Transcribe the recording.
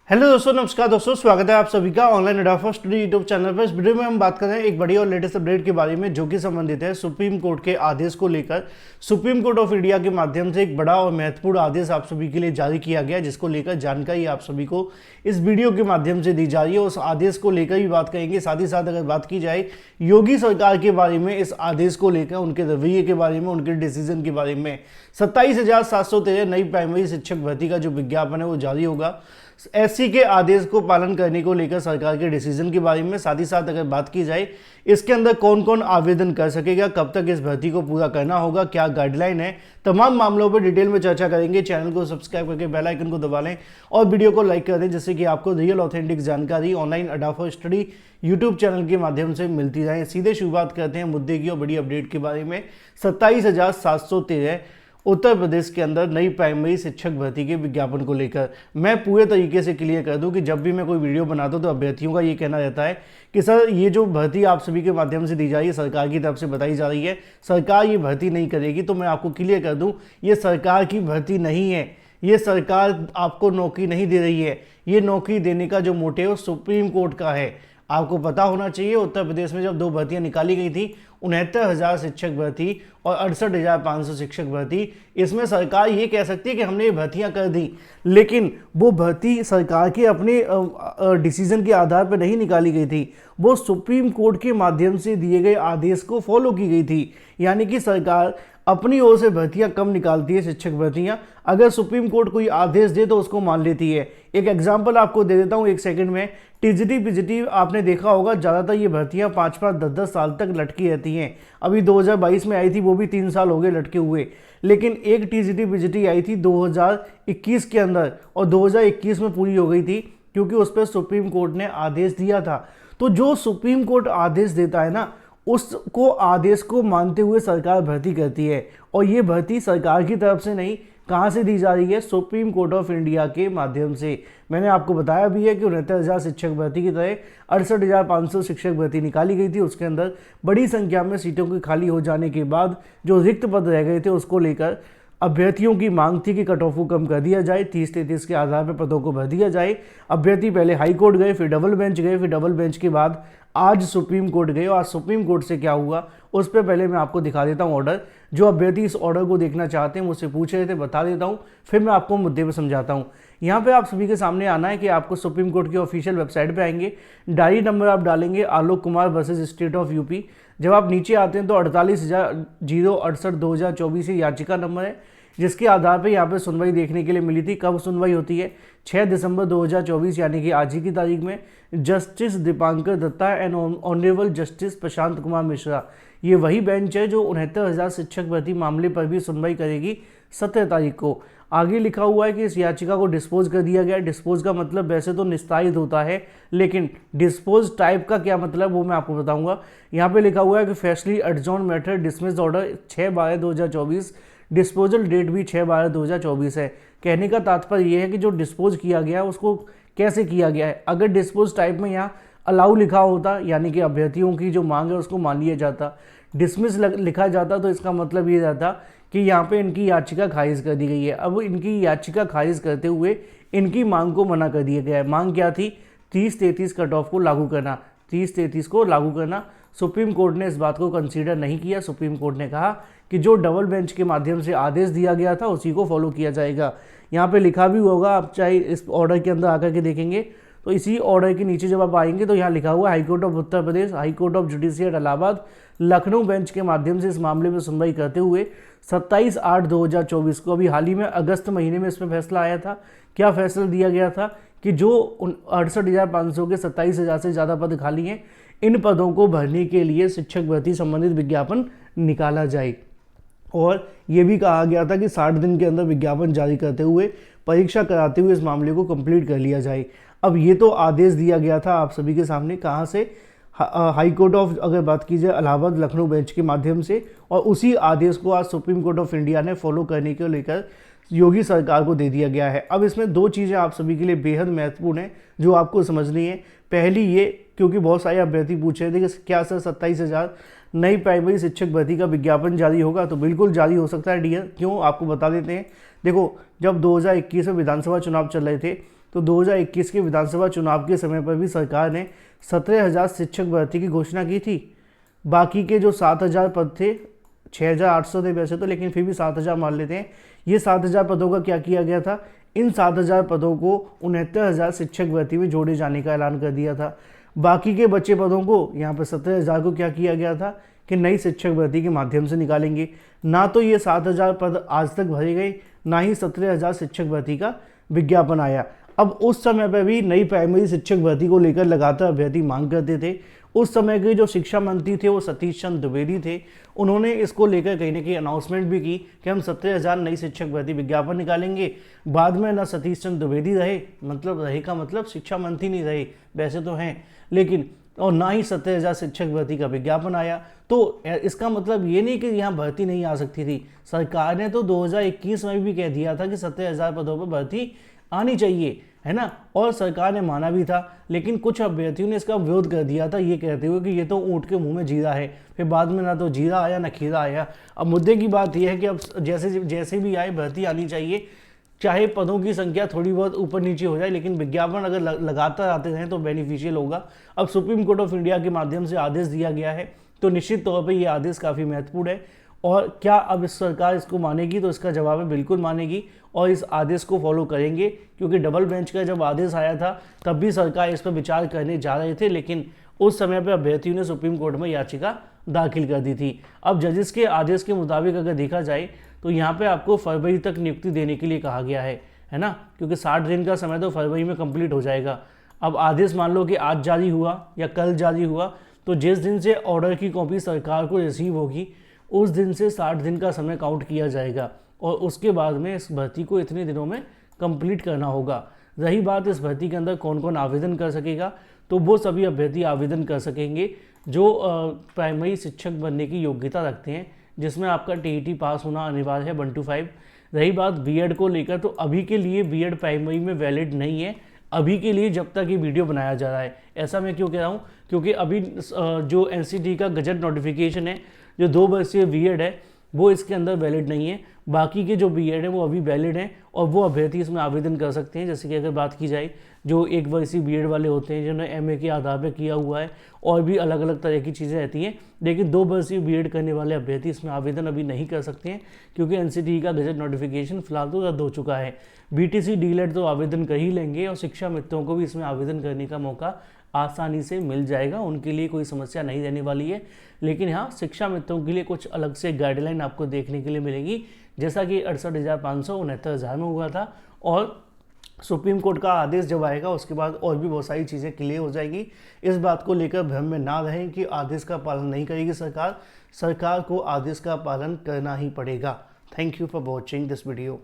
Hello दोस्तों, नमस्कार दोस्तों, स्वागत है आप सभी का ऑनलाइन अडा स्टडी यूट्यूब चैनल पर। इस वीडियो में हम बात कर रहे हैं एक बड़ी और लेटेस्ट अपडेट के बारे में, जो कि संबंधित है सुप्रीम कोर्ट के आदेश को लेकर। सुप्रीम कोर्ट ऑफ इंडिया के माध्यम से एक बड़ा और महत्वपूर्ण आदेश आप सभी के लिए जारी किया गया, जिसको लेकर जानकारी आप सभी को इस वीडियो के माध्यम से दी जा रही है। उस आदेश को लेकर भी बात करेंगे। साथ ही साथ अगर बात की जाए योगी सरकार के बारे में, इस आदेश को लेकर उनके रवैये के बारे में, उनके डिसीजन के बारे में, 27,713 नई प्राइमरी शिक्षक भर्ती का जो विज्ञापन है वो जारी होगा। एससी के आदेश को पालन करने को लेकर सरकार के डिसीजन के बारे में, साथ ही साथ अगर बात की जाए इसके अंदर कौन कौन आवेदन कर सकेगा, कब तक इस भर्ती को पूरा करना होगा, क्या गाइडलाइन है, तमाम मामलों पर डिटेल में चर्चा करेंगे। चैनल को सब्सक्राइब करके बेल आइकन को दबा लें और वीडियो को लाइक कर दें, जिससे कि आपको रियल ऑथेंटिक जानकारी ऑनलाइन अडा स्टडी यूट्यूब चैनल के माध्यम से मिलती रहे। सीधे शुरुआत करते हैं मुद्दे की और बड़ी अपडेट के बारे में। 27,713 उत्तर प्रदेश के अंदर नई प्राइमरी शिक्षक भर्ती के विज्ञापन को लेकर मैं पूरे तरीके से क्लियर कर दूं कि जब भी मैं कोई वीडियो बनाता हूं तो अभ्यर्थियों का ये कहना रहता है कि सर ये जो भर्ती आप सभी के माध्यम से दी जा रही है, सरकार की तरफ से बताई जा रही है, सरकार ये भर्ती नहीं करेगी। तो मैं आपको क्लियर कर दूं, ये सरकार की भर्ती नहीं है, ये सरकार आपको नौकरी नहीं दे रही है। ये नौकरी देने का जो मोटिव सुप्रीम कोर्ट का है। आपको पता होना चाहिए, उत्तर प्रदेश में जब दो भर्तियां निकाली गई थी, 69,000 शिक्षक भर्ती और 68,500 शिक्षक भर्ती, इसमें सरकार ये कह सकती है कि हमने ये भर्तियां कर दी, लेकिन वो भर्ती सरकार के अपने डिसीजन के आधार पर नहीं निकाली गई थी, वो सुप्रीम कोर्ट के माध्यम से दिए गए आदेश को फॉलो की गई थी। यानी कि सरकार अपनी ओर से भर्तियां कम निकालती है, शिक्षक भर्तियां। अगर सुप्रीम कोर्ट कोई आदेश दे तो उसको मान लेती है। एक एग्जांपल आपको दे देता हूं एक सेकंड में। टीजीटी पीजीटी आपने देखा होगा, ज़्यादातर ये भर्तियां 5-5, 10-10 साल तक लटकी रहती हैं। अभी 2022 में आई थी, वो भी 3 साल हो गए लटके हुए। लेकिन एक टीजीटी पीजीटी आई थी 2021 के अंदर और 2021 में पूरी हो गई थी, क्योंकि उस पर सुप्रीम कोर्ट ने आदेश दिया था। तो जो सुप्रीम कोर्ट आदेश देता है ना, उसको आदेश को मानते हुए सरकार भर्ती करती है। और ये भर्ती सरकार की तरफ से नहीं, कहाँ से दी जा रही है? सुप्रीम कोर्ट ऑफ इंडिया के माध्यम से। मैंने आपको बताया भी है कि 69,000 शिक्षक भर्ती की तरह 68,500 शिक्षक भर्ती निकाली गई थी। उसके अंदर बड़ी संख्या में सीटों के खाली हो जाने के बाद जो रिक्त पद रह गए थे, उसको लेकर अभ्यर्थियों की मांग थी कि कट ऑफ को कम कर दिया जाए, 30-33 के आधार पर पदों को भर दिया जाए। अभ्यर्थी पहले हाई कोर्ट गए, फिर डबल बेंच गए, फिर डबल बेंच के बाद आज सुप्रीम कोर्ट गए। और आज सुप्रीम कोर्ट से क्या हुआ उस पर पहले मैं आपको दिखा देता हूं ऑर्डर। जो अभ्यर्थी इस ऑर्डर को देखना चाहते हैं मुझसे पूछ रहे थे, बता देता हूं, फिर मैं आपको मुद्दे पर समझाता हूं। यहाँ पे आप सभी के सामने आना है कि आपको सुप्रीम कोर्ट की ऑफिशियल वेबसाइट पे आएंगे, डायरी नंबर आप डालेंगे Alok Kumar versus state of UP. जब आप नीचे आते हैं तो 48,068/2024 याचिका नंबर है, जिसके आधार पर यहाँ पे सुनवाई देखने के लिए मिली थी। कब सुनवाई होती है? 6 दिसंबर 2024, यानी कि आज ही की तारीख में justice Dipankar Datta and honourable justice Prashant Kumar Mishra, ये वही बेंच है जो 69,000 शिक्षक भर्ती मामले पर भी सुनवाई करेगी 17 तारीख को। आगे लिखा हुआ है कि इस याचिका को डिस्पोज कर दिया गया। डिस्पोज का मतलब वैसे तो निस्तारित होता है, लेकिन डिस्पोज टाइप का क्या मतलब वो मैं आपको बताऊंगा। यहाँ पे लिखा हुआ है कि फैसली adjourn matter dismissed order 6/12/2024, disposal date भी 6/12/2024 है। कहने का तात्पर्य यह है कि जो डिस्पोज किया गया है उसको कैसे किया गया है। अगर डिस्पोज टाइप में यहाँ अलाउ लिखा होता, यानी कि अभ्यर्थियों की जो मांग है उसको मान लिया जाता, डिसमिस लिखा जाता, तो इसका मतलब ये रहता कि यहाँ पे इनकी याचिका खारिज कर दी गई है। अब इनकी याचिका खारिज करते हुए इनकी मांग को मना कर दिया गया है। मांग क्या थी? 30-33 कट ऑफ को लागू करना, 30-33 को लागू करना। सुप्रीम कोर्ट ने इस बात को कंसीडर नहीं किया। सुप्रीम कोर्ट ने कहा कि जो डबल बेंच के माध्यम से आदेश दिया गया था उसी को फॉलो किया जाएगा। यहाँ पे लिखा भी होगा, आप चाहे इस ऑर्डर के अंदर आकर के देखेंगे तो इसी ऑर्डर के नीचे जब आप आएंगे तो यहाँ लिखा हुआ high court of Uttar Pradesh, high court of judicial Allahabad, Lucknow bench के माध्यम से इस मामले में सुनवाई करते हुए 27/8/2024 को, अभी हाल ही में अगस्त महीने में इसमें फैसला आया था। क्या फैसला दिया गया था कि जो 68,500 के 27,000 से ज़्यादा पद खाली हैं, इन पदों को भरने के लिए शिक्षक भर्ती संबंधित विज्ञापन निकाला जाए। और ये भी कहा गया था कि 60 दिन के अंदर विज्ञापन जारी करते हुए, परीक्षा कराते हुए इस मामले को कंप्लीट कर लिया जाए। अब ये तो आदेश दिया गया था आप सभी के सामने, कहाँ से? हाई कोर्ट ऑफ, अगर बात की जाए इलाहाबाद लखनऊ बेंच के माध्यम से। और उसी आदेश को आज सुप्रीम कोर्ट ऑफ इंडिया ने फॉलो करने को लेकर योगी सरकार को दे दिया गया है। अब इसमें दो चीज़ें आप सभी के लिए बेहद महत्वपूर्ण हैं जो आपको समझनी है। पहली ये, क्योंकि बहुत सारे अभ्यर्थी पूछ रहे थे कि क्या सर 27,000 नई प्राइमरी शिक्षक भर्ती का विज्ञापन जारी होगा? तो बिल्कुल जारी हो सकता है डियर। क्यों, आपको बता देते हैं। देखो, जब 2021 में विधानसभा चुनाव चल रहे थे तो 2021 के विधानसभा चुनाव के समय पर भी सरकार ने 17,000 शिक्षक भर्ती की घोषणा की थी। बाकी के जो 7,000 पद थे, 6,800 थे वैसे तो, लेकिन फिर भी 7,000 मान लेते हैं। ये 7,000 पदों का क्या किया गया था, इन 7,000 पदों को 69,000 शिक्षक भर्ती में जोड़े जाने का ऐलान कर दिया था। बाकी के बचे पदों को, यहाँ पर 17,000 को क्या किया गया था कि नई शिक्षक भर्ती के माध्यम से निकालेंगे। ना तो ये 7,000 पद आज तक भरे गए, ना ही 17,000 शिक्षक भर्ती का विज्ञापन आया। अब उस समय पर भी नई प्राइमरी शिक्षक भर्ती को लेकर लगातार अभ्यर्थी मांग करते थे। उस समय के जो शिक्षा मंत्री थे वो सतीश चंद्र द्विवेदी थे। उन्होंने इसको लेकर कहीं ना कहीं अनाउंसमेंट भी की कि हम 17,000 नई शिक्षक भर्ती विज्ञापन निकालेंगे। बाद में ना सतीश चंद्र द्विवेदी रहे, मतलब रहे का मतलब शिक्षा मंत्री नहीं रहे, वैसे तो हैं, लेकिन और ना ही 17,000 शिक्षक भर्ती का विज्ञापन आया। तो इसका मतलब ये नहीं कि यहाँ भर्ती नहीं आ सकती थी। सरकार ने तो 2021 में भी कह दिया था कि 17,000 पदों पर भर्ती आनी चाहिए, है ना, और सरकार ने माना भी था। लेकिन कुछ अभ्यर्थियों ने इसका विरोध कर दिया था, ये कहते हुए कि ये तो ऊँट के मुंह में जीरा है। फिर बाद में ना तो जीरा आया ना खीरा आया। अब मुद्दे की बात यह है कि अब जैसे भी आए भर्ती आनी चाहिए, चाहे पदों की संख्या थोड़ी बहुत ऊपर नीचे हो जाए, लेकिन विज्ञापन अगर लगातार आते रहें तो बेनिफिशियल होगा। अब सुप्रीम कोर्ट ऑफ इंडिया के माध्यम से आदेश दिया गया है, तो निश्चित तौर पर यह आदेश काफ़ी महत्वपूर्ण है। और क्या अब इस सरकार इसको मानेगी, तो इसका जवाब है बिल्कुल मानेगी और इस आदेश को फॉलो करेंगे, क्योंकि डबल बेंच का जब आदेश आया था तब भी सरकार इस पर विचार करने जा रहे थे, लेकिन उस समय पर अभ्यर्थियों ने सुप्रीम कोर्ट में याचिका दाखिल कर दी थी। अब जजेस के आदेश के मुताबिक अगर देखा जाए तो यहाँ पे आपको फरवरी तक नियुक्ति देने के लिए कहा गया है ना, क्योंकि 60 दिन का समय तो फरवरी में कंप्लीट हो जाएगा। अब आदेश मान लो कि आज जारी हुआ या कल जारी हुआ, तो जिस दिन से ऑर्डर की कॉपी सरकार को रिसीव होगी उस दिन से 60 दिन का समय काउंट किया जाएगा और उसके बाद में इस भर्ती को इतने दिनों में कंप्लीट करना होगा। रही बात इस भर्ती के अंदर कौन कौन आवेदन कर सकेगा, तो वो सभी अभ्यर्थी आवेदन कर सकेंगे जो प्राइमरी शिक्षक बनने की योग्यता रखते हैं, जिसमें आपका टीईटी पास होना अनिवार्य है 1 to 5। रही बात बीएड को लेकर, तो अभी के लिए बीएड प्राइमरी में वैलिड नहीं है, अभी के लिए, जब तक ये वीडियो बनाया जा रहा है। ऐसा मैं क्यों कह रहा हूँ, क्योंकि अभी जो एनसीटी का गजट नोटिफिकेशन है, जो 2 वर्षीय बीएड है, वो इसके अंदर वैलिड नहीं है। बाकी के जो बीएड है वो अभी वैलिड हैं और वो अभ्यर्थी इसमें आवेदन कर सकते हैं। जैसे कि अगर बात की जाए जो 1 वर्षीय बीएड वाले होते हैं, जिन्होंने एमए के आधार पर किया हुआ है, और भी अलग अलग तरह की चीज़ें रहती हैं, लेकिन 2 वर्षीय बीएड करने वाले अभ्यर्थी इसमें आवेदन अभी नहीं कर सकते हैं, क्योंकि एनसीटी का गजट नोटिफिकेशन फिलहाल तो रद्द हो चुका है। बीटीसी डीलेट तो आवेदन कर ही लेंगे और शिक्षा मित्रों को भी इसमें आवेदन करने का मौका आसानी से मिल जाएगा, उनके लिए कोई समस्या नहीं रहने वाली है। लेकिन हाँ, शिक्षा मित्रों के लिए कुछ अलग से गाइडलाइन आपको देखने के लिए मिलेगी, जैसा कि 68,500 69,000 में हुआ था। और सुप्रीम कोर्ट का आदेश जब आएगा उसके बाद और भी बहुत सारी चीज़ें क्लियर हो जाएगी। इस बात को लेकर भ्रम में ना रहें कि आदेश का पालन नहीं करेगी सरकार को आदेश का पालन करना ही पड़ेगा। Thank you for watching this video.